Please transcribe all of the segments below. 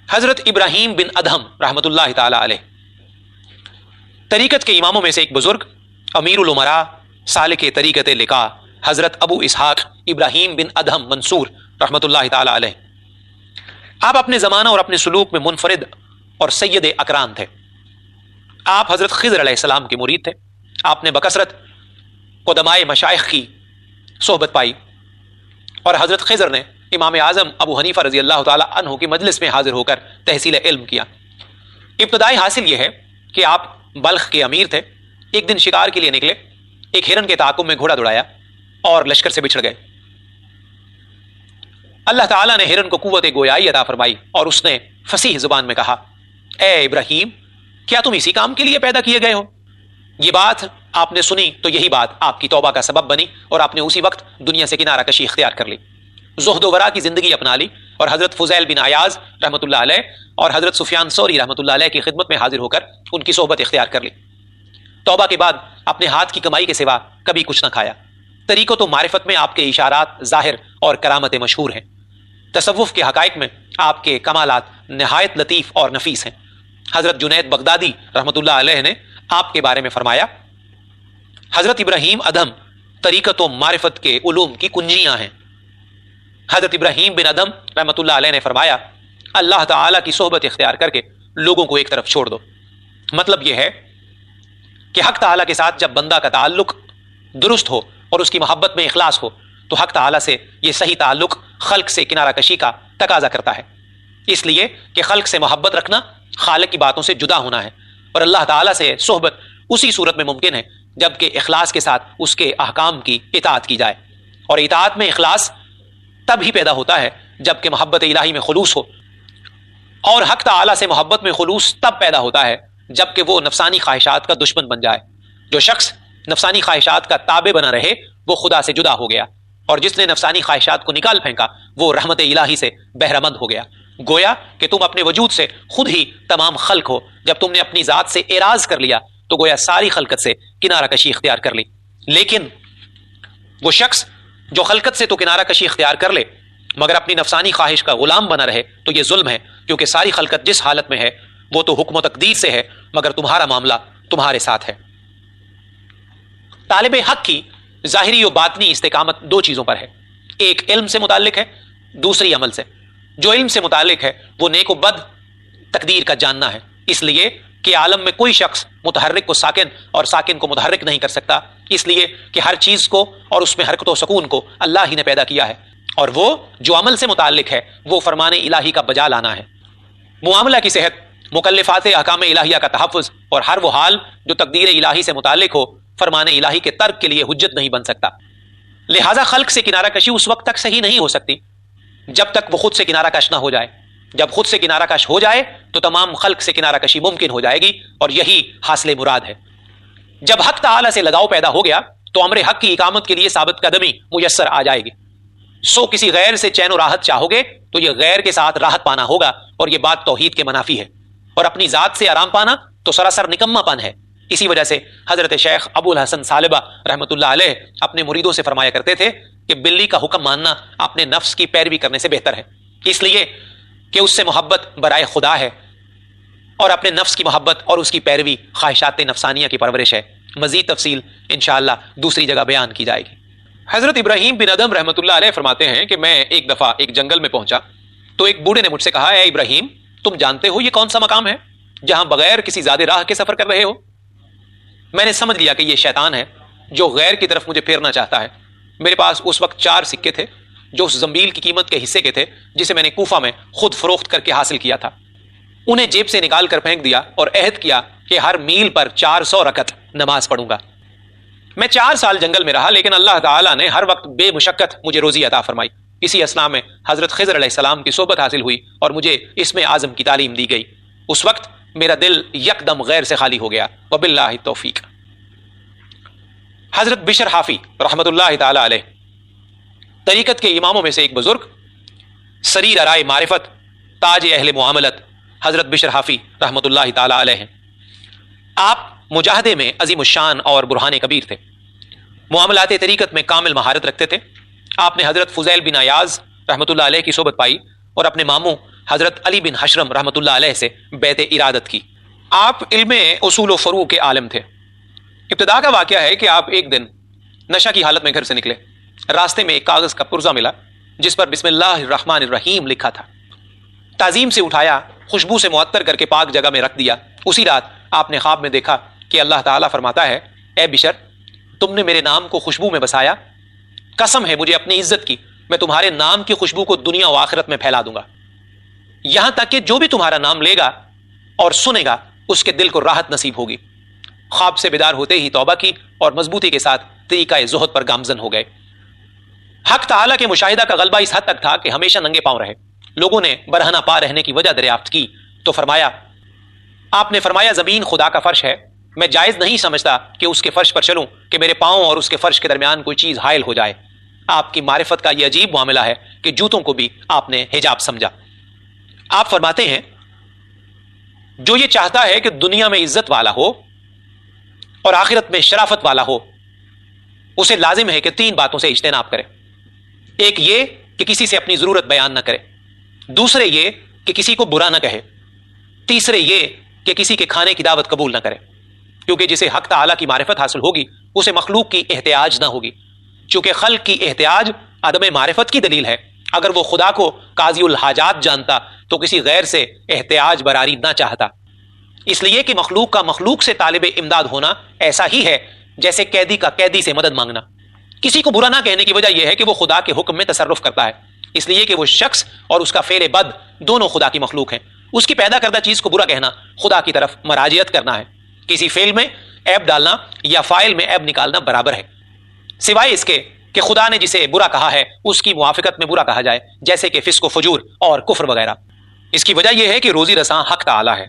حضرت ابراہیم بن ادہم رحمۃ اللہ تعالی علیہ طریقت کے اماموں میں سے ایک بزرگ، امیر الامراء، سالک طریقت لقا، حضرت ابو اسحاق ابراہیم بن ادہم منصور رحمۃ اللہ تعالی علیہ، آپ اپنے زمانہ اور اپنے سلوک میں منفرد اور سید اقران تھے۔ آپ حضرت خضر علیہ السلام کے مرید تھے۔ آپ نے بکثرت قدمائے مشائخ کی صحبت پائی، اور حضرت خضر نے امام اعظم ابو حنیفہ رضی اللہ تعالی عنہ کی مجلس میں حاضر ہو کر تحصیل علم کیا۔ ابتدائی حاصل یہ ہے کہ آپ بلخ کے امیر تھے۔ ایک دن شکار کے لیے نکلے، ایک ہرن کے تعاقب میں گھوڑا دوڑایا اور لشکر سے بچھڑ گئے۔ اللہ تعالیٰ نے ہرن کو قوت گویائی عطا فرمائی اور اس نے فصیح زبان میں کہا، اے ابراہیم، کیا تم اسی کام کے لیے پیدا کیے گئے ہو؟ یہ بات آپ نے سنی تو یہی بات آپ کی توبہ کا سبب بنی اور آپ نے اسی وقت دنیا سے کنارہ کشی اختیار کر لی، زہد و ورا کی زندگی اپنا لی، اور حضرت فضیل بن عیاض رحمۃ اللہ علیہ اور حضرت سفیان ثوری رحمۃ اللہ علیہ کی خدمت میں حاضر ہو کر ان کی صحبت اختیار کر لی۔ توبہ کے بعد اپنے ہاتھ کی کمائی کے سوا کبھی کچھ نہ کھایا۔ طریقت و معرفت میں آپ کے اشارات ظاہر اور کرامتیں مشہور ہیں۔ تصوف کے حقائق میں آپ کے کمالات نہایت لطیف اور نفیس ہیں۔ حضرت جنید بغدادی رحمۃ اللہ علیہ نے آپ کے بارے میں فرمایا، حضرت ابراہیم ادہم طریقت و معرفت کے علوم کی کنجیاں ہیں۔ حضرت ابراہیم بن ادہم رحمۃ اللہ علیہ نے فرمایا، اللہ تعالیٰ کی صحبت اختیار کر کے لوگوں کو ایک طرف چھوڑ دو۔ مطلب یہ ہے کہ حق تعالیٰ کے ساتھ جب بندہ کا تعلق درست ہو اور اس کی محبت میں اخلاص ہو تو حق تعالیٰ سے یہ صحیح تعلق خلق سے کنارہ کشی کا تقاضا کرتا ہے، اس لیے کہ خلق سے محبت رکھنا خالق کی باتوں سے جدا ہونا ہے، اور اللہ تعالیٰ سے صحبت اسی صورت میں ممکن ہے جبکہ اخلاص کے ساتھ اس کے احکام کی اطاعت کی جائے، اور اطاعت میں اخلاص تب ہی پیدا ہوتا ہے جبکہ محبت الہی میں خلوص ہو، اور حق تعالیٰ سے محبت میں خلوص تب پیدا ہوتا ہے جبکہ وہ نفسانی خواہشات کا دشمن بن جائے۔ جو شخص نفسانی خواہشات کا تابع بنا رہے وہ خدا سے جدا ہو گیا، اور جس نے نفسانی خواہشات کو نکال پھینکا وہ رحمت الہی سے بہرہ مند ہو گیا۔ گویا کہ تم اپنے وجود سے خود ہی تمام خلق ہو، جب تم نے اپنی ذات سے اعراض کر لیا تو گویا ساری خلقت سے کنارہ کشی اختیار کر لی۔ لیکن وہ شخص جو خلقت سے تو کنارہ کشی اختیار کر لے مگر اپنی نفسانی خواہش کا غلام بنا رہے تو یہ ظلم ہے، کیونکہ ساری خلقت جس حالت میں ہے وہ تو حکم و تقدیر سے ہے، مگر تمہارا معاملہ تمہارے ساتھ ہے۔ طالب حق کی ظاہری و باطنی استقامت دو چیزوں پر ہے، ایک علم سے متعلق ہے، دوسری عمل سے۔ جو علم سے متعلق ہے وہ نیک و بد تقدیر کا جاننا ہے، اس لیے کہ عالم میں کوئی شخص متحرک کو ساکن اور ساکن کو متحرک نہیں کر سکتا، اس لیے کہ ہر چیز کو اور اس میں حرکت و سکون کو اللہ ہی نے پیدا کیا ہے، اور وہ جو عمل سے متعلق ہے وہ فرمان الہی کا بجا لانا ہے۔ معاملہ کی صحت، مکلفات احکام الہیہ کا تحفظ، اور ہر وہ حال جو تقدیر الہی سے متعلق ہو فرمان الہی کے ترک کے لیے حجت نہیں بن سکتا۔ لہذا خلق سے کنارہ کشی اس وقت تک صحیح نہیں ہو سکتی جب تک وہ خود سے کنارہ کش نہ ہو جائے۔ جب خود سے کنارہ کش ہو جائے تو تمام خلق سے کنارہ کشی ممکن ہو جائے گی، اور یہی حاصل مراد ہے۔ جب حق تعالی سے لگاؤ پیدا ہو گیا تو امر حق کی اقامت کے لیے ثابت قدمی میسر آ جائے گی۔ سو کسی غیر سے چین و راحت چاہو گے تو یہ غیر کے ساتھ راحت پانا ہوگا، اور یہ بات توحید کے منافی ہے، اور اپنی ذات سے آرام پانا تو سراسر نکما پن ہے۔ اسی وجہ سے حضرت شیخ ابو الحسن ثالبہ رحمۃ اللہ علیہ اپنے مریدوں سے فرمایا کرتے تھے کہ بلی کا حکم ماننا اپنے نفس کی پیروی کرنے سے بہتر ہے، اس لیے کہ اس سے محبت برائے خدا ہے، اور اپنے نفس کی محبت اور اس کی پیروی خواہشات نفسانیہ کی پرورش ہے۔ مزید تفصیل انشاءاللہ دوسری جگہ بیان کی جائے گی۔ حضرت ابراہیم بن ادہم رحمۃ اللہ علیہ فرماتے ہیں کہ میں ایک دفعہ ایک جنگل میں پہنچا تو ایک بوڑھے نے مجھ سے کہا، اے ابراہیم، تم جانتے ہو یہ کون سا مقام ہے جہاں بغیر کسی زیادہ راہ کے سفر کر رہے ہو؟ میں نے سمجھ لیا کہ یہ شیطان ہے جو غیر کی طرف مجھے پھیرنا چاہتا ہے۔ میرے پاس اس وقت 4 سکے تھے جو اس زنبیل کی قیمت کے حصے کے تھے جسے میں نے کوفہ میں خود فروخت کر کے حاصل کیا تھا۔ انہیں جیب سے نکال کر پھینک دیا اور عہد کیا کہ ہر میل پر 400 رکعت نماز پڑھوں گا۔ میں 4 سال جنگل میں رہا، لیکن اللہ تعالیٰ نے ہر وقت بے مشقت مجھے روزی عطا فرمائی۔ اسی اثناء میں حضرت خضر علیہ السلام کی صحبت حاصل ہوئی اور مجھے اسم اعظم کی تعلیم دی گئی۔ اس وقت میرا دل یکدم غیر سے خالی ہو گیا، وباللہ توفیق۔ حضرت بشر حافی رحمۃ اللہ تعالی علیہ طریقت کے اماموں میں سے ایک بزرگ، سریر رائے معرفت، تاج اہل معاملت، حضرت بشر حافی رحمۃ اللہ تعالی علیہ ہیں۔ آپ مجاہدے میں عظیم الشان اور برہان کبیر تھے، معاملات طریقت میں کامل مہارت رکھتے تھے۔ آپ نے حضرت فضیل بن عیاض رحمۃ اللہ علیہ کی صحبت پائی اور اپنے ماموں حضرت علی بن حشرم رحمۃ اللہ علیہ سے بیعت ارادت کی۔ آپ علم اصول و فروع کے عالم تھے۔ ابتدا کا واقعہ ہے کہ آپ ایک دن نشہ کی حالت میں گھر سے نکلے، راستے میں ایک کاغذ کا پرزہ ملا جس پر بسم اللہ الرحمن الرحیم لکھا تھا۔ تعظیم سے اٹھایا، خوشبو سے معطر کر کے پاک جگہ میں رکھ دیا۔ اسی رات آپ نے خواب میں دیکھا کہ اللہ تعالیٰ فرماتا ہے، اے بشر، تم نے میرے نام کو خوشبو میں بسایا، قسم ہے مجھے اپنی عزت کی، میں تمہارے نام کی خوشبو کو دنیا و آخرت میں پھیلا دوں گا، یہاں تک کہ جو بھی تمہارا نام لے گا اور سنے گا اس کے دل کو راحت نصیب ہوگی۔ خواب سے بیدار ہوتے ہی توبہ کی اور مضبوطی کے ساتھ طریقہ زہد پر گامزن ہو گئے۔ حق تعالیٰ کے مشاہدہ کا غلبہ اس حد تک تھا کہ ہمیشہ ننگے پاؤں رہے۔ لوگوں نے برہنہ پا رہنے کی وجہ دریافت کی تو آپ نے فرمایا زمین خدا کا فرش ہے، میں جائز نہیں سمجھتا کہ اس کے فرش پر چلوں کہ میرے پاؤں اور اس کے فرش کے درمیان کوئی چیز حائل ہو جائے۔ آپ کی معرفت کا یہ عجیب معاملہ ہے کہ جوتوں کو بھی آپ نے حجاب سمجھا۔ آپ فرماتے ہیں، جو یہ چاہتا ہے کہ دنیا میں عزت والا ہو اور آخرت میں شرافت والا ہو، اسے لازم ہے کہ 3 باتوں سے اجتناب کرے۔ ایک یہ کہ کسی سے اپنی ضرورت بیان نہ کرے، دوسرے یہ کہ کسی کو برا نہ کہے، تیسرے یہ کہ کسی کے کھانے کی دعوت قبول نہ کرے، کیونکہ جسے حق تعالیٰ کی معرفت حاصل ہوگی اسے مخلوق کی احتیاج نہ ہوگی، چونکہ خلق کی احتیاج عدم معرفت کی دلیل ہے۔ اگر وہ خدا کو قاضی الحاجات جانتا تو کسی غیر سے احتیاج براری نہ چاہتا، اس لیے کہ مخلوق کا مخلوق سے طالب امداد ہونا ایسا ہی ہے جیسے قیدی کا قیدی سے مدد مانگنا۔ کسی کو برا نہ کہنے کی وجہ یہ ہے کہ وہ خدا کے حکم میں تصرف کرتا ہے، اس لیے کہ وہ شخص اور اس کا فعل بد دونوں خدا کی مخلوق ہیں۔ اس کی پیدا کردہ چیز کو برا کہنا خدا کی طرف مراجعت کرنا ہے۔ کسی فعل میں عیب ڈالنا یا فاعل میں عیب نکالنا برابر ہے، سوائے اس کے کہ خدا نے جسے برا کہا ہے اس کی موافقت میں برا کہا جائے، جیسے کہ فسق و فجور اور کفر وغیرہ۔ اس کی وجہ یہ ہے کہ روزی رساں حق تعالی ہے۔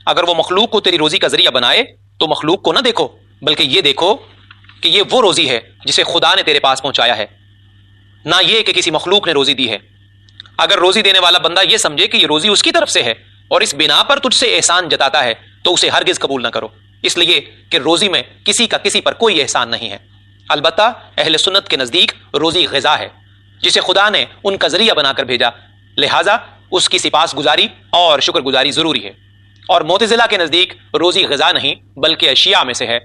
اگر وہ مخلوق کو تیری روزی کا ذریعہ بنائے تو مخلوق کو نہ دیکھو، بلکہ یہ دیکھو کہ یہ وہ روزی ہے جسے خدا نے تیرے پاس پہنچایا ہے، نہ یہ کہ کسی مخلوق نے روزی دی ہے۔ اگر روزی دینے والا بندہ یہ سمجھے کہ یہ روزی اس کی طرف سے ہے اور اس بنا پر تجھ سے احسان جتاتا ہے تو اسے ہرگز قبول نہ کرو، اس لیے کہ روزی میں کسی کا کسی پر کوئی احسان نہیں ہے۔ البتہ اہل سنت کے نزدیک روزی غذا ہے جسے خدا نے ان کا ذریعہ بنا کر بھیجا، لہٰذا اس کی سپاس گزاری اور شکر گزاری ضروری ہے۔ اور معتزلہ کے نزدیک روزی غذا نہیں بلکہ اشیاء میں سے ہے،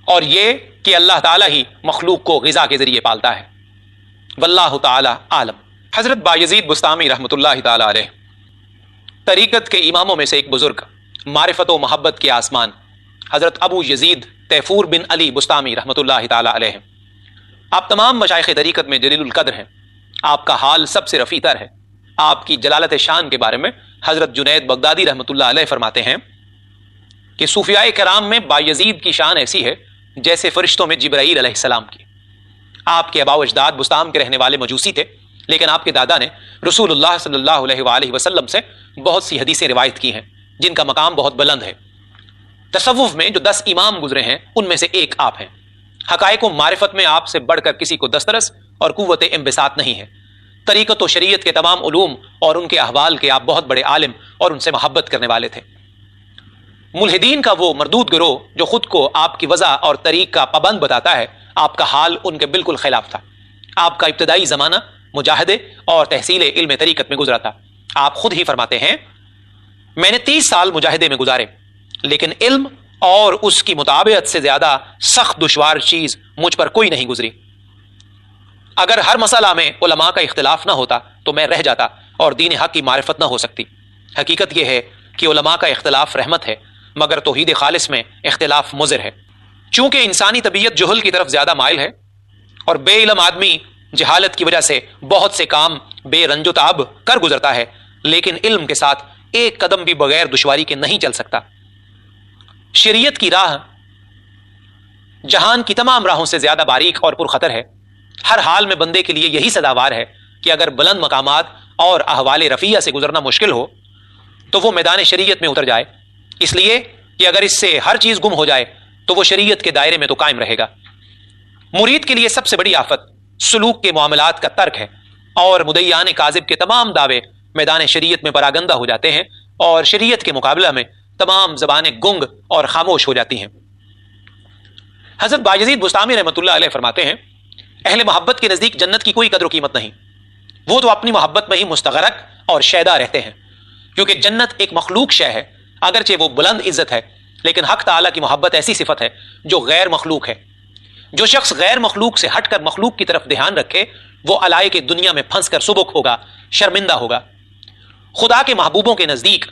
اور یہ کہ اللہ تعالیٰ ہی مخلوق کو غذا کے ذریعے پالتا ہے۔ واللہ تعالی عالم۔ حضرت بایزید بستامی رحمۃ اللہ تعالی علیہ طریقت کے اماموں میں سے ایک بزرگ، معرفت و محبت کے آسمان، حضرت ابو یزید تیفور بن علی بستامی رحمۃ اللہ تعالی علیہ۔ آپ تمام مشائخ طریقت میں جلیل القدر ہیں، آپ کا حال سب سے رفیع تر ہے۔ آپ کی جلالت شان کے بارے میں حضرت جنید بغدادی رحمۃ اللہ علیہ فرماتے ہیں کہ صوفیاء کرام میں بایزید کی شان ایسی ہے جیسے فرشتوں میں جبرائیل علیہ السلام کی۔ آپ کے آباء و اجداد بستام کے رہنے والے مجوسی تھے، لیکن آپ کے دادا نے رسول اللہ صلی اللہ علیہ وآلہ وسلم سے بہت سی حدیثیں روایت کی ہیں جن کا مقام بہت بلند ہے۔ تصوف میں جو 10 امام گزرے ہیں ان میں سے ایک آپ ہیں۔ حقائق و معرفت میں آپ سے بڑھ کر کسی کو دسترس اور قوت انبساط نہیں ہے۔ طریقت و شریعت کے تمام علوم اور ان کے احوال کے آپ بہت بڑے عالم اور ان سے محبت کرنے والے تھے۔ ملحدین کا وہ مردود گروہ جو خود کو آپ کی وضع اور طریق کا پابند بتاتا ہے، آپ کا حال ان کے بالکل خلاف تھا۔ آپ کا ابتدائی زمانہ مجاہدے اور تحصیل علم طریقت میں گزرا تھا۔ آپ خود ہی فرماتے ہیں، میں نے 30 سال مجاہدے میں گزارے، لیکن علم اور اس کی مطابعت سے زیادہ سخت دشوار چیز مجھ پر کوئی نہیں گزری۔ اگر ہر مسئلہ میں علماء کا اختلاف نہ ہوتا تو میں رہ جاتا اور دین حق کی معرفت نہ ہو سکتی۔ حقیقت یہ ہے کہ علماء کا اختلاف رحمت ہے، مگر توحید خالص میں اختلاف مضر ہے۔ چونکہ انسانی طبیعت جہل کی طرف زیادہ مائل ہے اور بے علم آدمی جہالت کی وجہ سے بہت سے کام بے رنج و تعب کر گزرتا ہے، لیکن علم کے ساتھ ایک قدم بھی بغیر دشواری کے نہیں چل سکتا۔ شریعت کی راہ جہان کی تمام راہوں سے زیادہ باریک اور پرخطر ہے۔ ہر حال میں بندے کے لیے یہی سزاوار ہے کہ اگر بلند مقامات اور احوال رفیع سے گزرنا مشکل ہو تو وہ میدان شریعت میں اتر جائے، اس لیے کہ اگر اس سے ہر چیز گم ہو جائے تو وہ شریعت کے دائرے میں تو قائم رہے گا۔ مرید کے لیے سب سے بڑی آفت سلوک کے معاملات کا ترک ہے، اور مدعیان کاذب کے تمام دعوے میدان شریعت میں پراگندہ ہو جاتے ہیں اور شریعت کے مقابلہ میں تمام زبانیں گنگ اور خاموش ہو جاتی ہیں۔ حضرت بایزید بستامی رحمۃ اللہ علیہ فرماتے ہیں، اہل محبت کے نزدیک جنت کی کوئی قدر و قیمت نہیں، وہ تو اپنی محبت میں ہی مستغرق اور شیدا رہتے ہیں، کیونکہ جنت ایک مخلوق شے ہے، اگرچہ وہ بلند عزت ہے، لیکن حق تعالیٰ کی محبت ایسی صفت ہے جو غیر مخلوق ہے۔ جو شخص غیر مخلوق سے ہٹ کر مخلوق کی طرف دھیان رکھے وہ علائق کے دنیا میں پھنس کر سبک ہوگا، شرمندہ ہوگا۔ خدا کے محبوبوں کے نزدیک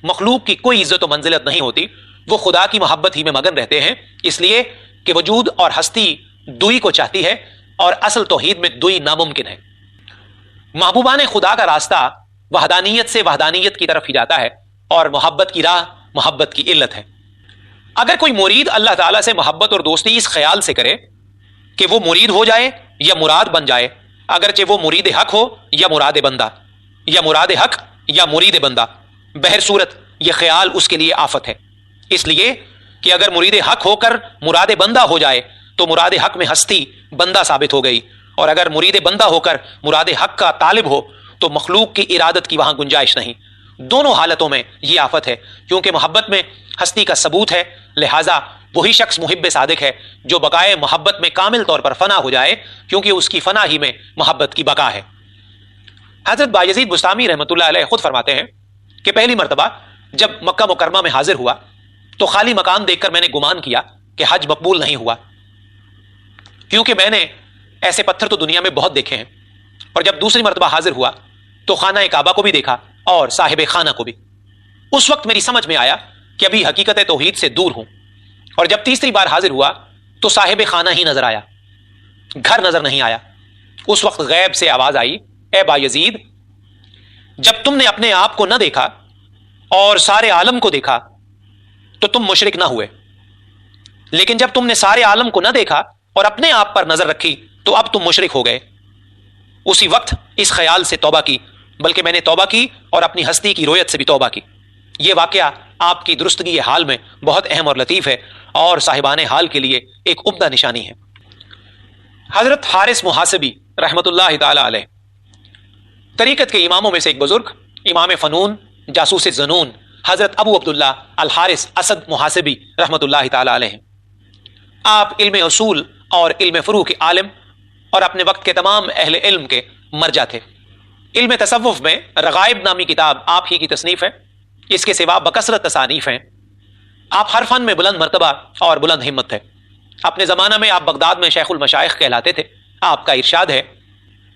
مخلوق کی کوئی عزت و منزلت نہیں ہوتی، وہ خدا کی محبت ہی میں مگن رہتے ہیں، اس لیے کہ وجود اور ہستی دوئی کو چاہتی ہے اور اصل توحید میں دوئی ناممکن ہے۔ محبوبان خدا کا راستہ وحدانیت سے وحدانیت کی طرف ہی جاتا ہے، اور محبت کی راہ محبت کی علت ہے۔ اگر کوئی مرید اللہ تعالیٰ سے محبت اور دوستی اس خیال سے کرے کہ وہ مرید ہو جائے یا مراد بن جائے، اگرچہ وہ مرید حق ہو یا مراد بندہ، یا مراد حق یا مرید بندہ، بہر صورت یہ خیال اس کے لیے آفت ہے، اس لیے کہ اگر مرید حق ہو کر مراد بندہ ہو جائے تو مراد حق میں ہستی بندہ ثابت ہو گئی، اور اگر مرید بندہ ہو کر مراد حق کا طالب ہو تو مخلوق کی ارادت کی وہاں گنجائش نہیں۔ دونوں حالتوں میں یہ آفت ہے، کیونکہ محبت میں ہستی کا ثبوت ہے، لہٰذا وہی شخص محب صادق ہے جو بقائے محبت میں کامل طور پر فنا ہو جائے، کیونکہ اس کی فنا ہی میں محبت کی بقا ہے۔ حضرت بایزید بسطامی رحمۃ اللہ علیہ خود فرماتے ہیں کہ پہلی مرتبہ جب مکہ مکرمہ میں حاضر ہوا تو خالی مکان دیکھ کر میں نے گمان کیا کہ حج مقبول نہیں ہوا، کیونکہ میں نے ایسے پتھر تو دنیا میں بہت دیکھے ہیں، اور جب دوسری مرتبہ حاضر ہوا تو خانہ کعبہ کو بھی دیکھا اور صاحب خانہ کو بھی۔ اس وقت میری سمجھ میں آیا کہ ابھی حقیقت توحید سے دور ہوں، اور جب تیسری بار حاضر ہوا تو صاحب خانہ ہی نظر آیا، گھر نظر نہیں آیا۔ اس وقت غیب سے آواز آئی، اے بایزید، جب تم نے اپنے آپ کو نہ دیکھا اور سارے عالم کو دیکھا تو تم مشرک نہ ہوئے، لیکن جب تم نے سارے عالم کو نہ دیکھا اور اپنے آپ پر نظر رکھی تو اب تم مشرک ہو گئے۔ اسی وقت اس خیال سے توبہ کی، بلکہ میں نے توبہ کی اور اپنی ہستی کی رویت سے بھی توبہ کی۔ یہ واقعہ آپ کی درستگی حال میں بہت اہم اور لطیف ہے، اور صاحبان حال کے لیے ایک عمدہ نشانی ہے۔ حضرت حارث محاسبی رحمۃ اللہ تعالی علیہ طریقت کے اماموں میں سے ایک بزرگ، امام فنون، جاسوس زنون، حضرت ابو عبداللہ الحارث اسد محاسبی رحمۃ اللہ تعالی علیہ۔ آپ علم اصول اور علم فروع کے عالم اور اپنے وقت کے تمام اہل علم کے مرجع تھے۔ علم تصوف میں رغائب نامی کتاب آپ ہی کی تصنیف ہے، اس کے سوا بکثرت تصانیف ہیں۔ آپ ہر فن میں بلند مرتبہ اور بلند ہمت تھے۔ اپنے زمانہ میں آپ بغداد میں شیخ المشائخ کہلاتے تھے۔ آپ کا ارشاد ہے،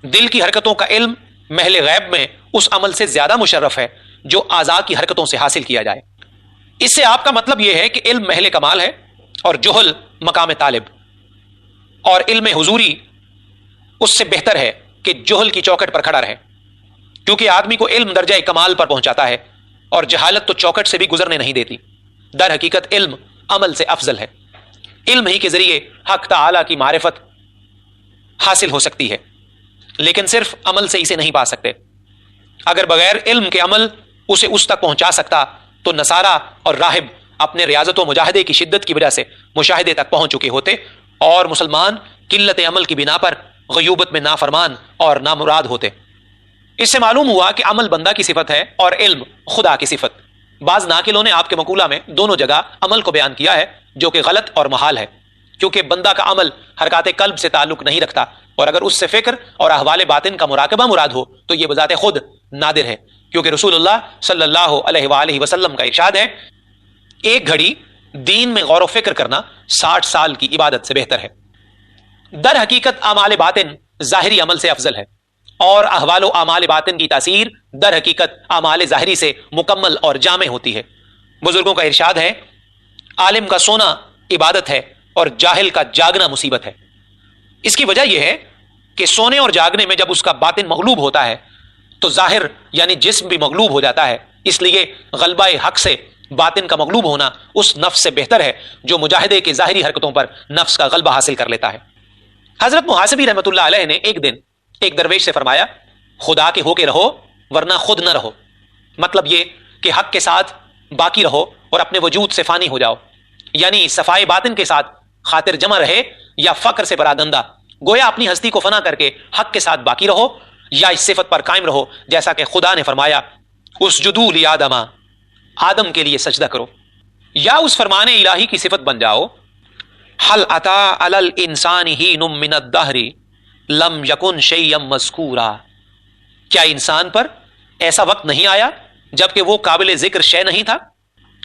دل کی حرکتوں کا علم محل غیب میں اس عمل سے زیادہ مشرف ہے جو اعضاء کی حرکتوں سے حاصل کیا جائے۔ اس سے آپ کا مطلب یہ ہے کہ علم محل کمال ہے اور جہل مقام طالب، اور علم حضوری اس سے بہتر ہے کہ جہل کی چوکٹ پر کھڑا رہے، کیونکہ آدمی کو علم درجہ کمال پر پہنچاتا ہے اور جہالت تو چوکٹ سے بھی گزرنے نہیں دیتی۔ در حقیقت علم عمل سے افضل ہے۔ علم ہی کے ذریعے حق تعالی کی معرفت حاصل ہو سکتی ہے، لیکن صرف عمل سے اسے نہیں پا سکتے۔ اگر بغیر علم کے عمل اسے اس تک پہنچا سکتا تو نصارہ اور راہب اپنے ریاضت و مجاہدے کی شدت کی وجہ سے مشاہدے تک پہنچ چکے ہوتے، اور مسلمان قلت عمل کی بنا پر غیوبت میں نافرمان اور نامراد ہوتے۔ اس سے معلوم ہوا کہ عمل بندہ کی صفت ہے اور علم خدا کی صفت۔ بعض ناقلوں نے آپ کے مقولہ میں دونوں جگہ عمل کو بیان کیا ہے، جو کہ غلط اور محال ہے، کیونکہ بندہ کا عمل حرکات قلب سے تعلق نہیں رکھتا، اور اگر اس سے فکر اور احوال باطن کا مراقبہ مراد ہو تو یہ بذات خود نادر ہے، کیونکہ رسول اللہ صلی اللہ علیہ وآلہ وسلم کا ارشاد ہے، ایک گھڑی دین میں غور و فکر کرنا 60 سال کی عبادت سے بہتر ہے۔ در حقیقت اعمال باطن ظاہری عمل سے افضل ہے، اور احوال و اعمال باطن کی تاثیر در حقیقت اعمال ظاہری سے مکمل اور جامع ہوتی ہے۔ بزرگوں کا ارشاد ہے، عالم کا سونا عبادت ہے اور جاہل کا جاگنا مصیبت ہے۔ اس کی وجہ یہ ہے کہ سونے اور جاگنے میں جب اس کا باطن مغلوب ہوتا ہے تو ظاہر یعنی جسم بھی مغلوب ہو جاتا ہے، اس لیے غلبہ حق سے باطن کا مغلوب ہونا اس نفس سے بہتر ہے جو مجاہدے کے ظاہری حرکتوں پر نفس کا غلبہ حاصل کر لیتا ہے۔ حضرت محاسبی رحمۃ اللہ علیہ نے ایک دن ایک درویش سے فرمایا، خدا کے ہو کے رہو ورنہ خود نہ رہو۔ مطلب یہ کہ حق کے ساتھ باقی رہو اور اپنے وجود سے فانی ہو جاؤ، یعنی صفائے باطن کے ساتھ خاطر جمع رہے یا فقر سے پراگندہ، گویا اپنی ہستی کو فنا کر کے حق کے ساتھ باقی رہو یا اس صفت پر قائم رہو، جیسا کہ خدا نے فرمایا، اسجدوا لآدم، آدم کے لیے سجدہ کرو، یا اس فرمان الہی کی صفت بن جاؤ، حل اتی علی الانسان حین من الدہر لم یکن شیئا مذکورا، کیا انسان پر ایسا وقت نہیں آیا جبکہ وہ قابل ذکر شے نہیں تھا؟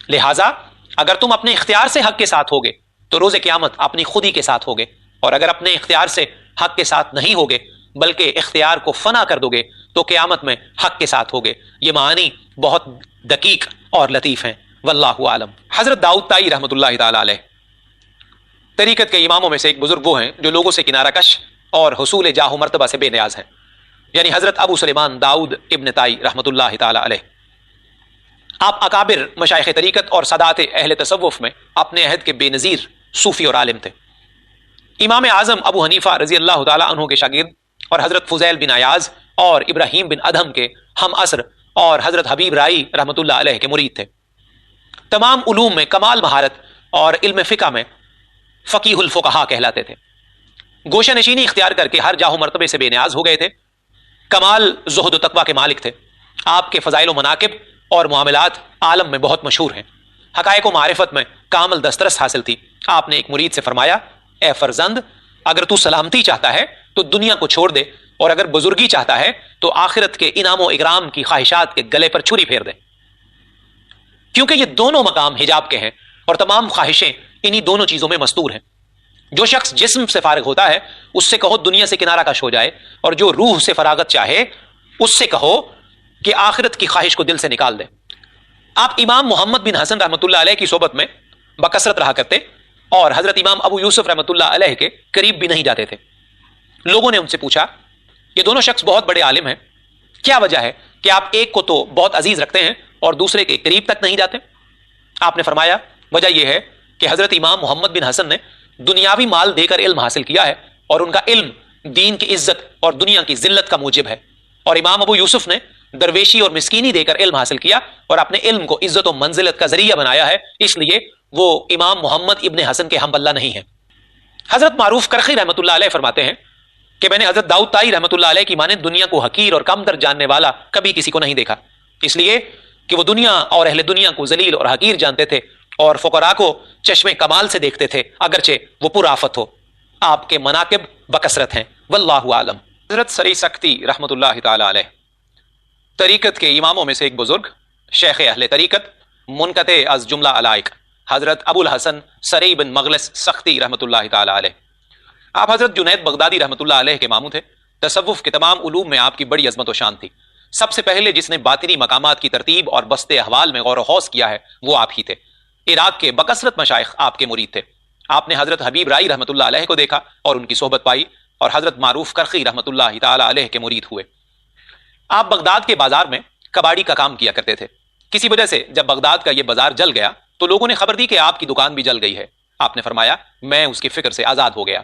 لہٰذا اگر تم اپنے اختیار سے حق کے ساتھ ہوگے تو روز قیامت اپنی خودی کے ساتھ ہوگے، اور اگر اپنے اختیار سے حق کے ساتھ نہیں ہوگے بلکہ اختیار کو فنا کر دو گے تو قیامت میں حق کے ساتھ ہوگے۔ یہ معانی بہت دقیق اور لطیف ہیں، واللہ عالم۔ حضرت داؤد طائی رحمۃ اللہ تعالی علیہ طریقت کے اماموں میں سے ایک بزرگ وہ ہیں جو لوگوں سے کنارہ کش اور حصول جاہ و مرتبہ سے بے نیاز ہیں، یعنی حضرت ابو سلیمان داؤد ابن طائی رحمۃ اللہ تعالی علیہ۔ آپ اکابر مشائخ طریقت اور سادات اہل تصوف میں اپنے عہد کے بے نظیر صوفی اور عالم تھے۔ امام اعظم ابو حنیفہ رضی اللہ تعالی عنہ کے شاگرد اور حضرت فضیل بن عیاض اور ابراہیم بن ادہم کے ہم عصر اور حضرت حبیب رائی رحمۃ اللہ علیہ کے مرید تھے۔ تمام علوم میں کمال مہارت اور علم فقہ میں فقیہ الفقہا کہلاتے تھے۔ گوشہ نشینی اختیار کر کے ہر جاہ و مرتبے سے بے نیاز ہو گئے تھے۔ کمال زہد و تقوی کے مالک تھے۔ آپ کے فضائل و مناقب اور معاملات عالم میں بہت مشہور ہیں۔ حقائق و معرفت میں کامل دسترس حاصل تھی۔ آپ نے ایک مرید سے فرمایا، اے فرزند، اگر تو سلامتی چاہتا ہے تو دنیا کو چھوڑ دے، اور اگر بزرگی چاہتا ہے تو آخرت کے انعام و اکرام کی خواہشات کے گلے پر چھری پھیر دے، کیونکہ یہ دونوں مقام حجاب کے ہیں اور تمام خواہشیں انہی دونوں چیزوں میں مستور ہیں۔ جو شخص جسم سے فارغ ہوتا ہے اس سے کہو دنیا سے کنارہ کش ہو جائے، اور جو روح سے فراغت چاہے اس سے کہو کہ آخرت کی خواہش کو دل سے نکال دے۔ آپ امام محمد بن حسن رحمۃ اللہ علیہ کی صحبت میں بکثرت رہا کرتے اور حضرت امام ابو یوسف رحمۃ اللہ علیہ کے قریب بھی نہیں جاتے تھے۔ لوگوں نے ان سے پوچھا، یہ دونوں شخص بہت بڑے عالم ہیں، کیا وجہ ہے کہ آپ ایک کو تو بہت عزیز رکھتے ہیں اور دوسرے کے قریب تک نہیں جاتے؟ آپ نے فرمایا، وجہ یہ ہے کہ حضرت امام محمد بن حسن نے دنیاوی مال دے کر علم حاصل کیا ہے، اور ان کا علم دین کی عزت اور دنیا کی ذلت کا موجب ہے، اور امام ابو یوسف نے درویشی اور مسکینی دے کر علم حاصل کیا اور اپنے علم کو عزت و منزلت کا ذریعہ بنایا ہے، اس لیے وہ امام محمد ابن حسن کے ہم پلہ نہیں ہیں۔ حضرت معروف کرخی رحمۃ اللہ علیہ فرماتے ہیں کہ میں نے حضرت داؤد طائی رحمۃ اللہ علیہ کی مانند دنیا کو حقیر اور کم تر جاننے والا کبھی کسی کو نہیں دیکھا، اس لیے کہ وہ دنیا اور اہل دنیا کو ذلیل اور حقیر جانتے تھے اور فقراء کو چشمے کمال سے دیکھتے تھے، اگرچہ وہ پر آفت ہو۔ آپ کے مناقب بکثرت ہیں، واللہ عالم۔ حضرت سری سکتی رحمۃ اللہ تعالی علیہ طریقت کے اماموں میں سے ایک بزرگ، شیخ اہل طریقت، منقطع از جملہ علائق، حضرت ابو الحسن سری بن مغلس سختی رحمۃ اللہ تعالی علیہ۔ آپ حضرت جنید بغدادی رحمۃ اللہ علیہ کے ماموں تھے۔ تصوف کے تمام علوم میں آپ کی بڑی عظمت و شان تھی۔ سب سے پہلے جس نے باطنی مقامات کی ترتیب اور بسط احوال میں غور و خوض کیا ہے وہ آپ ہی تھے۔ عراق کے بکثرت مشائخ آپ کے مرید تھے۔ آپ نے حضرت حبیب رائی رحمۃ اللہ علیہ کو دیکھا اور ان کی صحبت پائی، اور حضرت معروف کرخی رحمۃ اللہ تعالی علیہ کے مرید ہوئے۔ آپ بغداد کے بازار میں کباڑی کا کام کیا کرتے تھے۔ کسی وجہ سے جب بغداد کا یہ بازار جل گیا تو لوگوں نے خبر دی کہ آپ کی دکان بھی جل گئی ہے۔ آپ نے فرمایا، میں اس کی فکر سے آزاد ہو گیا۔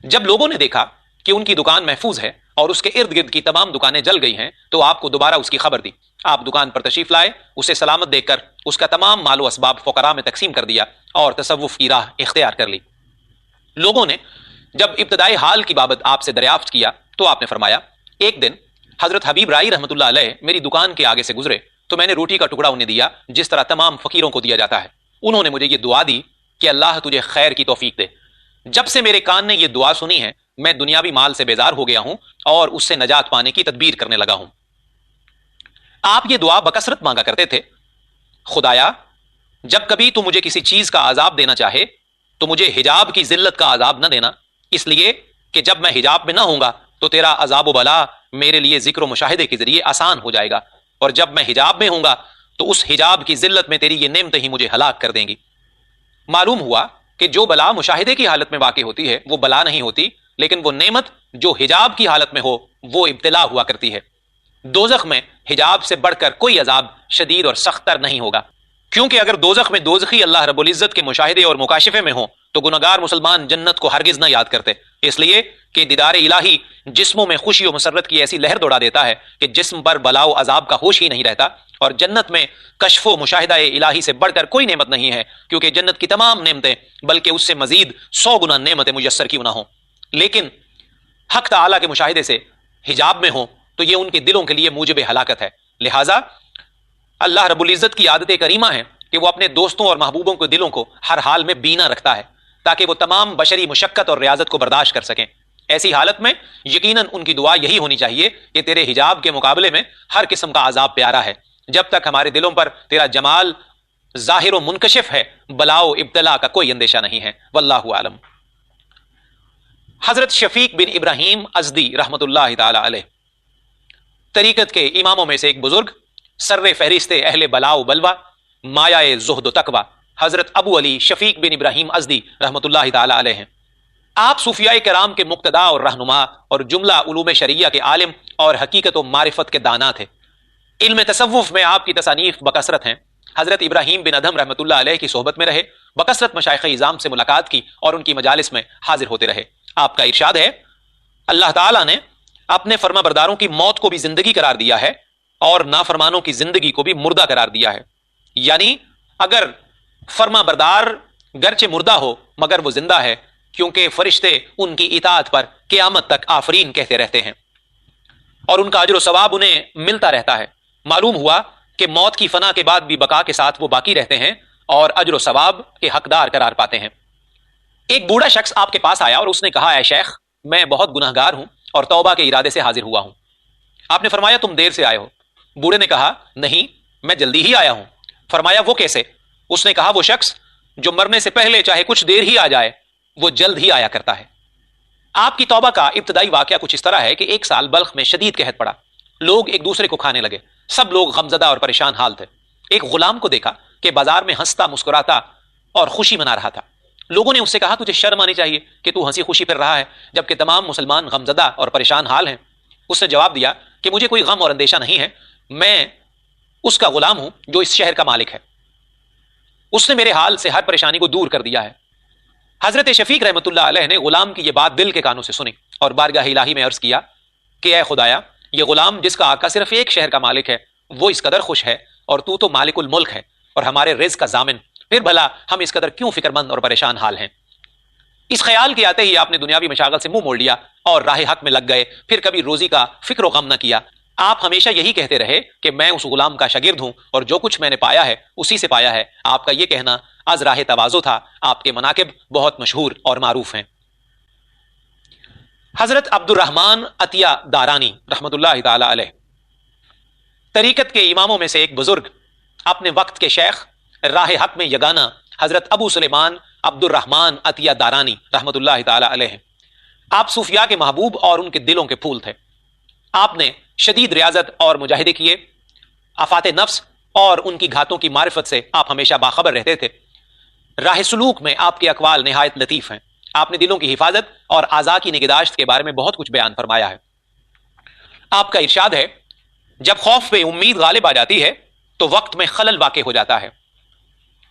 جب لوگوں نے دیکھا کہ ان کی دکان محفوظ ہے اور اس کے ارد گرد کی تمام دکانیں جل گئی ہیں تو آپ کو دوبارہ اس کی خبر دی۔ آپ دکان پر تشریف لائے، اسے سلامت دیکھ کر اس کا تمام مال و اسباب فقراء میں تقسیم کر دیا اور تصوف کی راہ اختیار کر لی۔ لوگوں نے جب ابتدائی حال کی بابت آپ سے دریافت کیا تو آپ نے فرمایا، ایک دن حضرت حبیب رائی رحمۃ اللہ علیہ میری دکان کے آگے سے گزرے تو میں نے روٹی کا ٹکڑا انہیں دیا جس طرح تمام فقیروں کو دیا جاتا ہے۔ انہوں نے مجھے یہ دعا دی کہ اللہ تجھے خیر کی توفیق دے۔ جب سے میرے کان نے یہ دعا سنی ہے میں دنیاوی مال سے بیزار ہو گیا ہوں اور اس سے نجات پانے کی تدبیر کرنے لگا ہوں۔ آپ یہ دعا بکثرت مانگا کرتے تھے، خدایا جب کبھی تو مجھے کسی چیز کا عذاب دینا چاہے تو مجھے حجاب کی ذلت کا عذاب نہ دینا، اس لیے کہ جب میں حجاب میں نہ ہوں گا تو تیرا عذاب و بلا میرے لیے ذکر و مشاہدے کے ذریعے آسان ہو جائے گا، اور جب میں حجاب میں ہوں گا تو اس حجاب کی ذلت میں تیری یہ نعمتیں ہی مجھے ہلاک کر دیں گی۔ معلوم ہوا کہ جو بلا مشاہدے کی حالت میں واقع ہوتی ہے وہ بلا نہیں ہوتی، لیکن وہ نعمت جو حجاب کی حالت میں ہو وہ ابتلا ہوا کرتی ہے۔ دوزخ میں حجاب سے بڑھ کر کوئی عذاب شدید اور سخت تر نہیں ہوگا، کیونکہ اگر دوزخ میں دوزخی اللہ رب العزت کے مشاہدے اور مکاشفے میں ہوں تو گناہگار مسلمان جنت کو ہرگز نہ یاد کرتے، اس لیے کہ دیدار الہی جسموں میں خوشی و مسرت کی ایسی لہر دوڑا دیتا ہے کہ جسم پر بلا و عذاب کا ہوش ہی نہیں رہتا، اور جنت میں کشف و مشاہدہ الہی سے بڑھ کر کوئی نعمت نہیں ہے، کیونکہ جنت کی تمام نعمتیں بلکہ اس سے مزید 100 گنا نعمتیں میسر کیوں نہ ہوں، لیکن حق تعالیٰ کے مشاہدے سے حجاب میں ہوں تو یہ ان کے دلوں کے لیے موجب ہلاکت ہے۔ لہٰذا اللہ رب العزت کی عادت کریمہ ہے کہ وہ اپنے دوستوں اور محبوبوں کے دلوں کو ہر حال میں بینا رکھتا ہے تاکہ وہ تمام بشری مشقت اور ریاضت کو برداشت کر سکیں۔ ایسی حالت میں یقیناً ان کی دعا یہی ہونی چاہیے کہ تیرے حجاب کے مقابلے میں ہر قسم کا عذاب پیارا ہے، جب تک ہمارے دلوں پر تیرا جمال ظاہر و منکشف ہے بلا و ابتلا کا کوئی اندیشہ نہیں ہے، واللہ عالم۔ حضرت شفیق بن ابراہیم ازدی رحمت اللہ تعالی علیہ طریقت کے اماموں میں سے ایک بزرگ، سر فہرست اہل بلا و بلوا، مایا زہد و تقوی، حضرت ابو علی شفیق بن ابراہیم ازدی رحمت اللہ تعالی علیہ ہیں۔ آپ صوفیاء کرام کے مقتدا اور رہنما اور جملہ علوم شرعیہ کے عالم اور حقیقت و معرفت کے دانا تھے۔ علم تصوف میں آپ کی تصانیف بکثرت ہیں۔ حضرت ابراہیم بن ادھم رحمۃ اللہ علیہ کی صحبت میں رہے، بکثرت مشائخ اعظام سے ملاقات کی اور ان کی مجالس میں حاضر ہوتے رہے۔ آپ کا ارشاد ہے، اللہ تعالیٰ نے اپنے فرما برداروں کی موت کو بھی زندگی قرار دیا ہے اور نافرمانوں کی زندگی کو بھی مردہ قرار دیا ہے۔ یعنی اگر فرما بردار گرچہ مردہ ہو مگر وہ زندہ ہے، کیونکہ فرشتے ان کی اطاعت پر قیامت تک آفرین کہتے رہتے ہیں اور ان کا اجر و ثواب انہیں ملتا رہتا ہے۔ معلوم ہوا کہ موت کی فنا کے بعد بھی بقا کے ساتھ وہ باقی رہتے ہیں اور اجر و ثواب کے حقدار قرار پاتے ہیں۔ ایک بوڑھا شخص آپ کے پاس آیا اور اس نے کہا، اے شیخ، میں بہت گناہگار ہوں اور توبہ کے ارادے سے حاضر ہوا ہوں۔ آپ نے فرمایا، تم دیر سے آئے ہو؟ بوڑھے نے کہا، نہیں، میں جلدی ہی آیا ہوں۔ فرمایا، وہ کیسے؟ اس نے کہا، وہ شخص جو مرنے سے پہلے چاہے کچھ دیر ہی آ جائے وہ جلد ہی آیا کرتا ہے۔ آپ کی توبہ کا ابتدائی واقعہ کچھ اس طرح ہے کہ ایک سال بلخ میں شدید قحط پڑا، لوگ ایک دوسرے کو کھانے لگے، سب لوگ غمزدہ اور پریشان حال تھے۔ ایک غلام کو دیکھا کہ بازار میں ہنستا مسکراتا اور خوشی منا رہا تھا۔ لوگوں نے اس سے کہا، تجھے شرم آنی چاہیے کہ تو ہنسی خوشی پھر رہا ہے جبکہ تمام مسلمان غمزدہ اور پریشان حال ہیں۔ اس نے جواب دیا کہ مجھے کوئی غم اور اندیشہ نہیں ہے، میں اس کا غلام ہوں جو اس شہر کا مالک ہے، اس نے میرے حال سے ہر پریشانی کو دور کر دیا ہے۔ حضرت شفیق رحمۃ اللہ علیہ نے غلام کی یہ بات دل کے کانوں سے سنی اور بارگاہ الہی میں عرض کیا کہ اے خدایا، یہ غلام جس کا آقا صرف ایک شہر کا مالک ہے وہ اس قدر خوش ہے اور تو مالک الملک ہے اور ہمارے رزق کا ضامن، پھر بھلا ہم اس قدر کیوں فکر مند اور پریشان حال ہیں؟ اس خیال کے آتے ہی آپ نے دنیاوی مشاغل سے منہ موڑ لیا اور راہ حق میں لگ گئے، پھر کبھی روزی کا فکر و غم نہ کیا۔ آپ ہمیشہ یہی کہتے رہے کہ میں اس غلام کا شاگرد ہوں اور جو کچھ میں نے پایا ہے اسی سے پایا ہے۔ آپ کا یہ کہنا از راہ تواضع تھا۔ آپ کے مناقب بہت مشہور اور معروف ہیں۔ حضرت عبد الرحمن عطیہ دارانی رحمت اللہ تعالی علیہ طریقت کے اماموں میں سے ایک بزرگ، اپنے وقت کے شیخ، راہ حق میں یگانہ حضرت ابو سلیمان عبد الرحمن عطیہ دارانی رحمت اللہ تعالی علیہ، آپ صوفیاء کے محبوب اور ان کے دلوں کے پھول تھے۔ آپ نے شدید ریاضت اور مجاہدے کیے، آفات نفس اور ان کی گھاتوں کی معرفت سے آپ ہمیشہ باخبر رہتے تھے۔ راہ سلوک میں آپ کے اقوال نہایت لطیف ہیں۔ آپ نے دلوں کی حفاظت اور اعضاء کی نگہداشت کے بارے میں بہت کچھ بیان فرمایا ہے۔ آپ کا ارشاد ہے، جب خوف پہ امید غالب آ جاتی ہے تو وقت میں خلل واقع ہو جاتا ہے،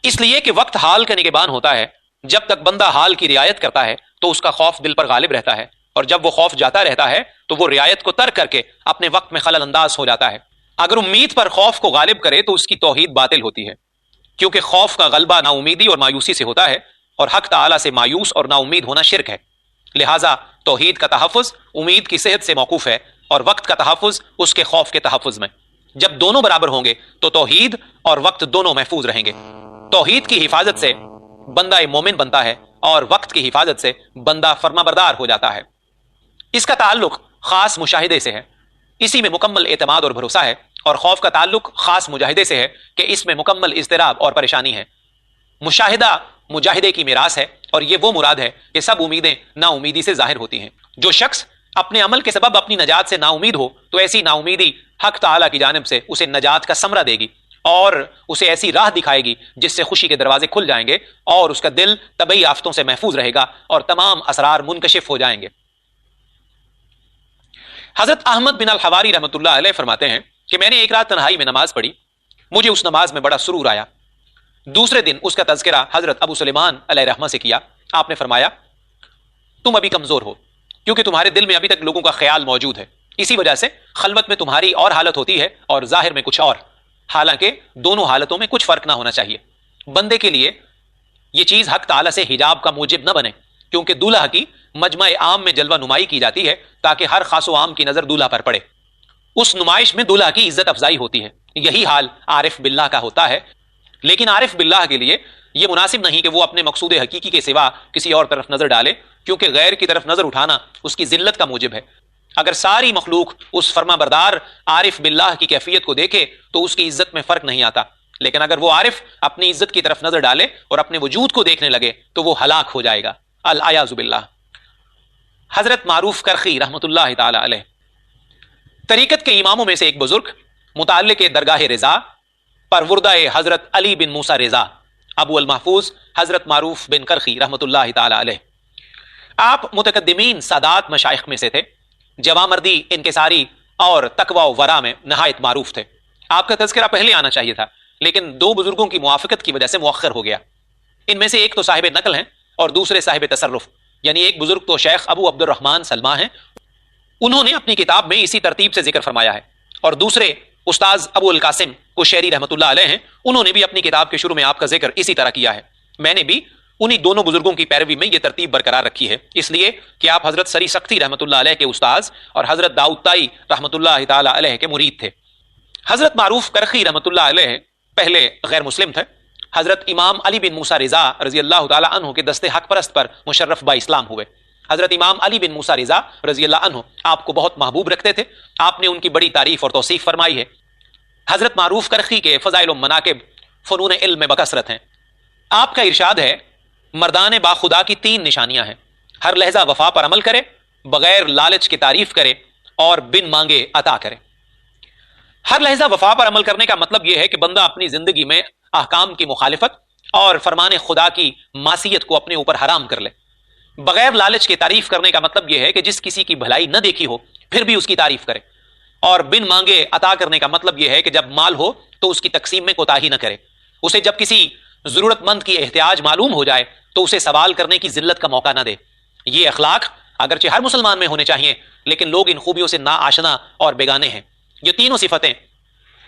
اس لیے کہ وقت حال کا نگہبان ہوتا ہے۔ جب تک بندہ حال کی رعایت کرتا ہے تو اس کا خوف دل پر غالب رہتا ہے، اور جب وہ خوف جاتا رہتا ہے تو وہ رعایت کو ترک کر کے اپنے وقت میں خلل انداز ہو جاتا ہے۔ اگر امید پر خوف کو غالب کرے تو اس کی توحید باطل ہوتی ہے، کیونکہ خوف کا غلبہ نا امیدی اور مایوسی سے ہوتا ہے، اور حق تعالی سے مایوس اور نا امید ہونا شرک ہے۔ لہٰذا توحید کا تحفظ امید کی صحت سے موقوف ہے اور وقت کا تحفظ اس کے خوف کے تحفظ میں۔ جب دونوں برابر ہوں گے تو توحید اور وقت دونوں محفوظ رہیں گے۔ توحید کی حفاظت سے بندہ مومن بنتا ہے اور وقت کی حفاظت سے بندہ فرما بردار ہو جاتا ہے۔ اس کا تعلق خاص مشاہدے سے ہے، اسی میں مکمل اعتماد اور بھروسہ ہے، اور خوف کا تعلق خاص مجاہدے سے ہے کہ اس میں مکمل اضطراب اور پریشانی ہے۔ مشاہدہ مجاہدے کی میراث ہے، اور یہ وہ مراد ہے کہ سب امیدیں نا امیدی سے ظاہر ہوتی ہیں۔ جو شخص اپنے عمل کے سبب اپنی نجات سے نا امید ہو تو ایسی نا امیدی حق تعالیٰ کی جانب سے اسے نجات کا ثمرہ دے گی اور اسے ایسی راہ دکھائے گی جس سے خوشی کے دروازے کھل جائیں گے اور اس کا دل طبعی آفتوں سے محفوظ رہے گا اور تمام اسرار منکشف ہو جائیں گے۔ حضرت احمد بن الحواری رحمۃ اللہ علیہ فرماتے ہیں کہ میں نے ایک رات تنہائی میں نماز پڑھی، مجھے اس نماز میں بڑا سرور آیا۔ دوسرے دن اس کا تذکرہ حضرت ابو سلیمان علیہ رحمہ سے کیا۔ آپ نے فرمایا، تم ابھی کمزور ہو کیونکہ تمہارے دل میں ابھی تک لوگوں کا خیال موجود ہے، اسی وجہ سے خلوت میں تمہاری اور حالت ہوتی ہے اور ظاہر میں کچھ اور، حالانکہ دونوں حالتوں میں کچھ فرق نہ ہونا چاہیے۔ بندے کے لیے یہ چیز حق تعالیٰ سے حجاب کا موجب نہ بنے، کیونکہ دولہا کی مجمع عام میں جلوہ نمائی کی جاتی ہے تاکہ ہر خاص و عام کی نظر دولہا پر پڑے۔ اس نمائش میں دولہا کی عزت افزائی ہوتی ہے۔ یہی حال عارف باللہ کا ہوتا ہے لیکن عارف باللہ کے لیے یہ مناسب نہیں کہ وہ اپنے مقصود حقیقی کے سوا کسی اور طرف نظر ڈالے، کیونکہ غیر کی طرف نظر اٹھانا اس کی ذلت کا موجب ہے۔ اگر ساری مخلوق اس فرما بردار عارف باللہ کی کیفیت کو دیکھے تو اس کی عزت میں فرق نہیں آتا، لیکن اگر وہ عارف اپنی عزت کی طرف نظر ڈالے اور اپنے وجود کو دیکھنے لگے تو وہ ہلاک ہو جائے گا، العیاذ باللہ۔ حضرت معروف کرخی رحمۃ اللہ تعالی علیہ طریقت کے اماموں میں سے ایک بزرگ، متعلق درگاہ رضا، پروردہ حضرت علی بن موسیٰ رضا ابو المحفوظ حضرت معروف بن کرخی رحمۃ اللہ تعالی علیہ۔ آپ متقدمین سادات مشائخ میں سے تھے، جوامردی، انکساری اور تقوی و ورع میں نہایت معروف تھے۔ آپ کا تذکرہ پہلے آنا چاہیے تھا، لیکن دو بزرگوں کی موافقت کی وجہ سے مؤخر ہو گیا۔ ان میں سے ایک تو صاحب نقل ہیں اور دوسرے صاحب تصرف، یعنی ایک بزرگ تو شیخ ابو عبد الرحمن سلمہ ہیں، انہوں نے اپنی کتاب میں اسی ترتیب سے ذکر فرمایا ہے، اور دوسرے استاذ ابو القاسم قشیری رحمۃ اللہ علیہ ہیں، انہوں نے بھی اپنی کتاب کے شروع میں آپ کا ذکر اسی طرح کیا ہے۔ میں نے بھی انہی دونوں بزرگوں کی پیروی میں یہ ترتیب برقرار رکھی ہے، اس لیے کہ آپ حضرت سری سختی رحمۃ اللہ علیہ کے استاذ اور حضرت داؤد طائی رحمۃ اللہ تعالی علیہ کے مرید تھے۔ حضرت معروف کرخی رحمۃ اللہ علیہ پہلے غیر مسلم تھے۔ حضرت امام علی بن موسیٰ رضا رضی اللہ تعالی عنہ کے دستے حق پرست پر مشرف با اسلام ہوئے۔ حضرت امام علی بن موسیٰ رضا رضی اللہ عنہ آپ کو بہت محبوب رکھتے تھے، آپ نے ان کی بڑی تعریف اور توصیف فرمائی ہے۔ حضرت معروف کرخی کے فضائل و مناقب فنون علم میں بکثرت ہیں۔ آپ کا ارشاد ہے، مردان با خدا کی 3 نشانیاں ہیں، ہر لحظہ وفا پر عمل کرے، بغیر لالچ کی تعریف کرے اور بن مانگے عطا کرے۔ ہر لحظہ وفا پر عمل کرنے کا مطلب یہ ہے کہ بندہ اپنی زندگی میں احکام کی مخالفت اور فرمان خدا کی معصیت کو اپنے اوپر حرام کر لے۔ بغیر لالچ کی تعریف کرنے کا مطلب یہ ہے کہ جس کسی کی بھلائی نہ دیکھی ہو پھر بھی اس کی تعریف کرے، اور بن مانگے عطا کرنے کا مطلب یہ ہے کہ جب مال ہو تو اس کی تقسیم میں کوتاہی نہ کرے، اسے جب کسی ضرورت مند کی احتیاج معلوم ہو جائے تو اسے سوال کرنے کی ذلت کا موقع نہ دے۔ یہ اخلاق اگرچہ ہر مسلمان میں ہونے چاہیے، لیکن لوگ ان خوبیوں سے ناآشنا اور بیگانے ہیں۔ یہ تینوں صفتیں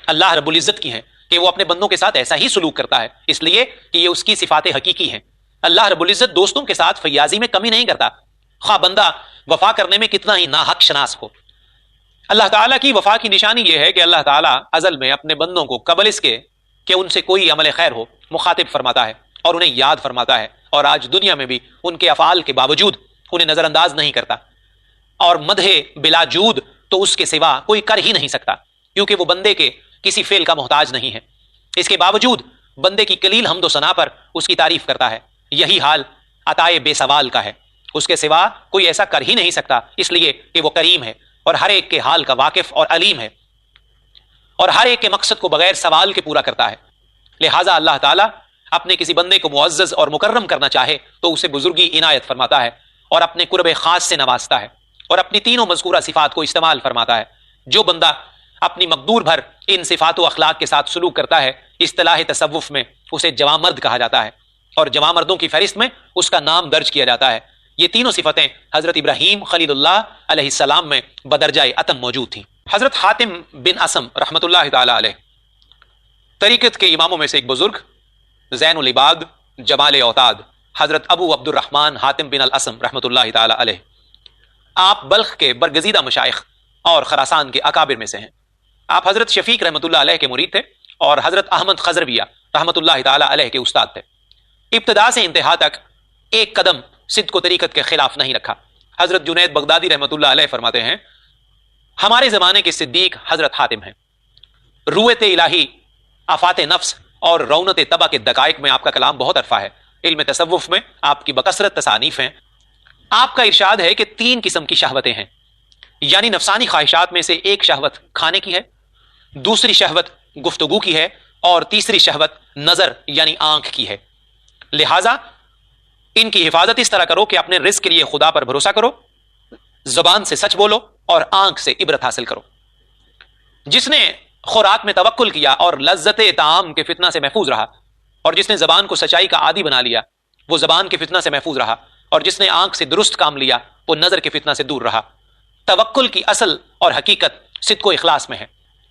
اللہ رب العزت کی ہیں کہ وہ اپنے بندوں کے ساتھ ایسا ہی سلوک کرتا ہے، اس لیے کہ یہ اس کی صفات حقیقی ہیں۔ اللہ رب العزت دوستوں کے ساتھ فیاضی میں کمی نہیں کرتا، خواہ بندہ وفا کرنے میں کتنا ہی ناحق شناس ہو۔ اللہ تعالیٰ کی وفا کی نشانی یہ ہے کہ اللہ تعالیٰ ازل میں اپنے بندوں کو قبل اس کے کہ ان سے کوئی عمل خیر ہو مخاطب فرماتا ہے اور انہیں یاد فرماتا ہے، اور آج دنیا میں بھی ان کے افعال کے باوجود انہیں نظر انداز نہیں کرتا، اور مدح بلا جود تو اس کے سوا کوئی کر ہی نہیں سکتا، کیونکہ وہ بندے کے کسی فعل کا محتاج نہیں ہے۔ اس کے باوجود بندے کی قلیل حمد و ثنا پر اس کی تعریف کرتا ہے۔ یہی حال عطائے بے سوال کا ہے، اس کے سوا کوئی ایسا کر ہی نہیں سکتا، اس لیے کہ وہ کریم ہے اور ہر ایک کے حال کا واقف اور علیم ہے، اور ہر ایک کے مقصد کو بغیر سوال کے پورا کرتا ہے۔ لہٰذا اللہ تعالیٰ اپنے کسی بندے کو معزز اور مکرم کرنا چاہے تو اسے بزرگی عنایت فرماتا ہے اور اپنے قرب خاص سے نوازتا ہے اور اپنی تینوں مذکورہ صفات کو استعمال فرماتا ہے۔ جو بندہ اپنی مقدور بھر ان صفات و اخلاق کے ساتھ سلوک کرتا ہے، اصطلاح تصوف میں اسے جوامرد کہا جاتا ہے، اور جوامردوں کی فہرست میں اس کا نام درج کیا جاتا ہے۔ یہ تینوں صفتیں حضرت ابراہیم خلیل اللہ علیہ السلام میں بدرجہ اتم موجود تھیں۔ حضرت حاتم بن اسم رحمۃ اللہ تعالی علیہ طریقت کے اماموں میں سے ایک بزرگ، زین العباد جمال اوتاد حضرت ابو عبد الرحمن حاتم بن الاسم رحمۃ اللہ تعالی علیہ، آپ بلخ کے برگزیدہ مشائخ اور خراسان کے اکابر میں سے ہیں۔ آپ حضرت شفیق رحمۃ اللہ علیہ کے مرید تھے اور حضرت احمد خضرویہ رحمۃ اللہ تعالی علیہ کے استاد تھے۔ ابتدا سے انتہا تک ایک قدم صدق و طریقت کے خلاف نہیں رکھا۔ حضرت جنید بغدادی رحمۃ اللہ علیہ فرماتے ہیں، ہمارے زمانے کے صدیق حضرت حاتم ہیں۔ رویت الہی، آفات نفس اور رونت طبع کے دقائق میں آپ کا کلام بہت عرفہ ہے۔ علم تصوف میں آپ کی بکثرت تصانیف ہیں۔ آپ کا ارشاد ہے کہ 3 قسم کی شہوتیں ہیں، یعنی نفسانی خواہشات میں سے ایک شہوت کھانے کی ہے، دوسری شہوت گفتگو کی ہے، اور تیسری شہوت نظر یعنی آنکھ کی ہے۔ لہٰذا ان کی حفاظت اس طرح کرو کہ اپنے رزق کے لیے خدا پر بھروسہ کرو، زبان سے سچ بولو اور آنکھ سے عبرت حاصل کرو۔ جس نے خوراک میں توکل کیا اور لذت طعام کے فتنہ سے محفوظ رہا، اور جس نے زبان کو سچائی کا عادی بنا لیا وہ زبان کے فتنہ سے محفوظ رہا، اور جس نے آنکھ سے درست کام لیا وہ نظر کے فتنہ سے دور رہا۔ توکل کی اصل اور حقیقت صدق و اخلاص میں ہے،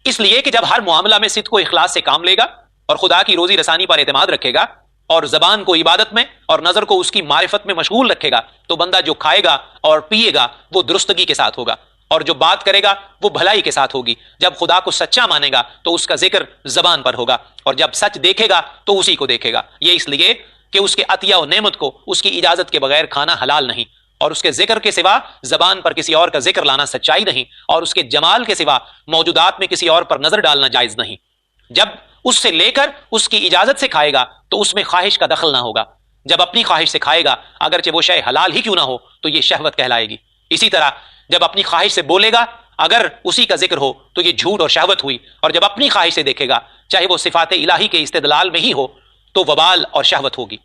اس لیے کہ جب ہر معاملہ میں صدق و اخلاص سے کام لے گا اور خدا کی روزی رسانی پر اعتماد رکھے گا اور زبان کو عبادت میں اور نظر کو اس کی معرفت میں مشغول رکھے گا تو بندہ جو کھائے گا اور پیے گا وہ درستگی کے ساتھ ہوگا، اور جو بات کرے گا وہ بھلائی کے ساتھ ہوگی. جب خدا کو سچا مانے گا تو اس کا ذکر زبان پر ہوگا, اور جب سچ دیکھے گا تو اسی کو دیکھے گا. یہ اس لیے کہ اس کے عطیہ و نعمت کو اس کی اجازت کے بغیر کھانا حلال نہیں, اور اس کے ذکر کے سوا زبان پر کسی اور کا ذکر لانا سچائی نہیں, اور اس کے جمال کے سوا موجودات میں کسی اور پر نظر ڈالنا جائز نہیں. جب اس سے لے کر اس کی اجازت سے کھائے گا تو اس میں خواہش کا دخل نہ ہوگا. جب اپنی خواہش سے کھائے گا اگرچہ وہ شے حلال ہی کیوں نہ ہو تو یہ شہوت کہلائے گی. اسی طرح جب اپنی خواہش سے بولے گا اگر اسی کا ذکر ہو تو یہ جھوٹ اور شہوت ہوئی, اور جب اپنی خواہش سے دیکھے گا چاہے وہ صفات الہی کے استدلال میں ہی ہو تو وبال اور شہوت ہوگی.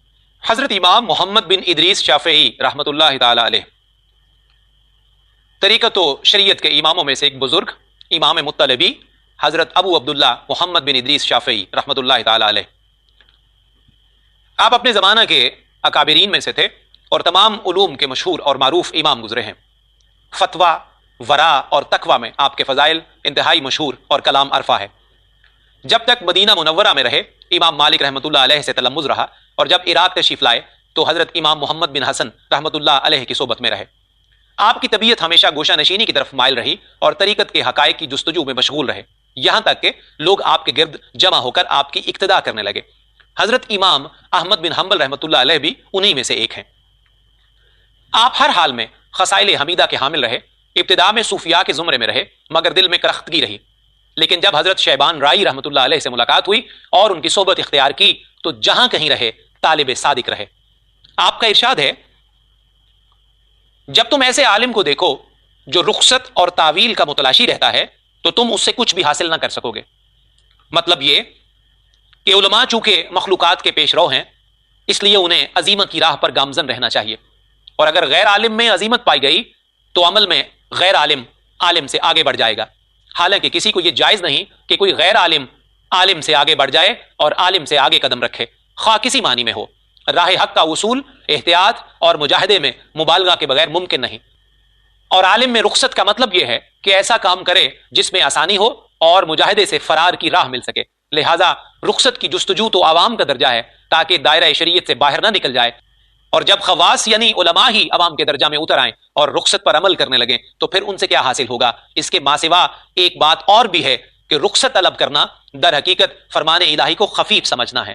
حضرت امام محمد بن ادریس شافعی رحمۃ اللہ تعالی علیہ طریقت و شریعت کے اماموں میں سے ایک بزرگ امام مطلبی حضرت ابو عبداللہ محمد بن ادریس شافعی رحمۃ اللہ تعالی علیہ, آپ اپنے زمانہ کے اکابرین میں سے تھے اور تمام علوم کے مشہور اور معروف امام گزرے ہیں. فتویٰ, ورا اور تقویٰ میں آپ کے فضائل انتہائی مشہور اور کلام عرفہ ہے. جب تک مدینہ منورہ میں رہے امام مالک رحمۃ اللہ علیہ سے تلمذ رہا, اور جب عراق تشریف لائے تو حضرت امام محمد بن حسن رحمۃ اللہ علیہ کی صحبت میں رہے. آپ کی طبیعت ہمیشہ گوشہ نشینی کی طرف مائل رہی اور طریقت کے حقائق کی جستجو میں مشغول رہے, یہاں تک کہ لوگ آپ کے گرد جمع ہو کر آپ کی اقتدا کرنے لگے. حضرت امام احمد بن حنبل رحمۃ اللہ علیہ بھی انہی میں سے ایک ہیں. آپ ہر حال میں خصائل حمیدہ کے حامل رہے, ابتدا میں صوفیاء کے زمرے میں رہے مگر دل میں کرختگی رہی. لیکن جب حضرت شیبان رائی رحمۃ اللہ علیہ سے ملاقات ہوئی اور ان کی صحبت اختیار کی تو جہاں کہیں رہے طالب صادق رہے. آپ کا ارشاد ہے, جب تم ایسے عالم کو دیکھو جو رخصت اور تعویل کا متلاشی رہتا ہے تو تم اس سے کچھ بھی حاصل نہ کر سکو گے. مطلب یہ کہ علماء چونکہ مخلوقات کے پیش رو ہیں اس لیے انہیں عظیمت کی راہ پر گامزن رہنا چاہیے, اور اگر غیر عالم میں عظیمت پائی گئی تو عمل میں غیر عالم عالم سے آگے بڑھ جائے گا. حالانکہ کسی کو یہ جائز نہیں کہ کوئی غیر عالم عالم سے آگے بڑھ جائے اور عالم سے آگے قدم رکھے, خواہ کسی معنی میں ہو. راہ حق کا اصول احتیاط اور مجاہدے میں مبالغہ کے بغیر ممکن نہیں, اور عالم میں رخصت کا مطلب یہ ہے کہ ایسا کام کرے جس میں آسانی ہو اور مجاہدے سے فرار کی راہ مل سکے. لہٰذا رخصت کی جستجو تو عوام کا درجہ ہے تاکہ دائرہ شریعت سے باہر نہ نکل جائے, اور جب خواص یعنی علماء ہی عوام کے درجہ میں اتر آئیں اور رخصت پر عمل کرنے لگیں تو پھر ان سے کیا حاصل ہوگا. اس کے ماسوا ایک بات اور بھی ہے کہ رخصت طلب کرنا در حقیقت فرمان الہی کو خفیف سمجھنا ہے.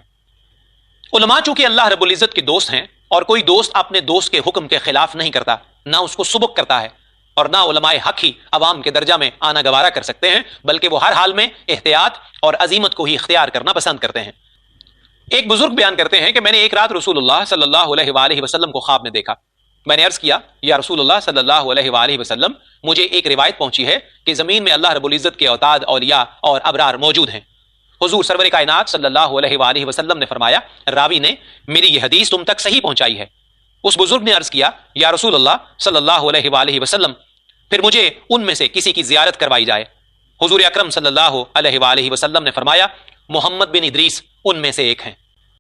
علماء چونکہ اللہ رب العزت کے دوست ہیں اور کوئی دوست اپنے دوست کے حکم کے خلاف نہیں کرتا, نہ اس کو سبک کرتا ہے, اور نہ علماء حق ہی عوام کے درجہ میں آنا گوارا کر سکتے ہیں, بلکہ وہ ہر حال میں احتیاط اور عظیمت کو ہی اختیار کرنا پسند کرتے ہیں. ایک بزرگ بیان کرتے ہیں کہ میں نے ایک رات رسول اللہ صلی اللہ علیہ وآلہ وسلم کو خواب میں دیکھا. میں نے عرض کیا, یا رسول اللہ صلی اللہ علیہ وآلہ وسلم, مجھے ایک روایت پہنچی ہے کہ زمین میں اللہ رب العزت کے اوتاد اولیاء اور ابرار موجود ہیں. حضور سرور کائنات صلی اللہ علیہ وآلہ وسلم نے فرمایا, راوی نے میری یہ حدیث تم تک صحیح پہنچائی ہے. اس بزرگ نے عرض کیا, یا رسول اللہ صلی اللہ علیہ وآلہ وسلم, پھر مجھے ان میں سے کسی کی زیارت کروائی جائے. حضور اکرم صلی اللہ علیہ وآلہ وسلم نے فرمایا, محمد بن ادریس ان میں سے ایک ہیں.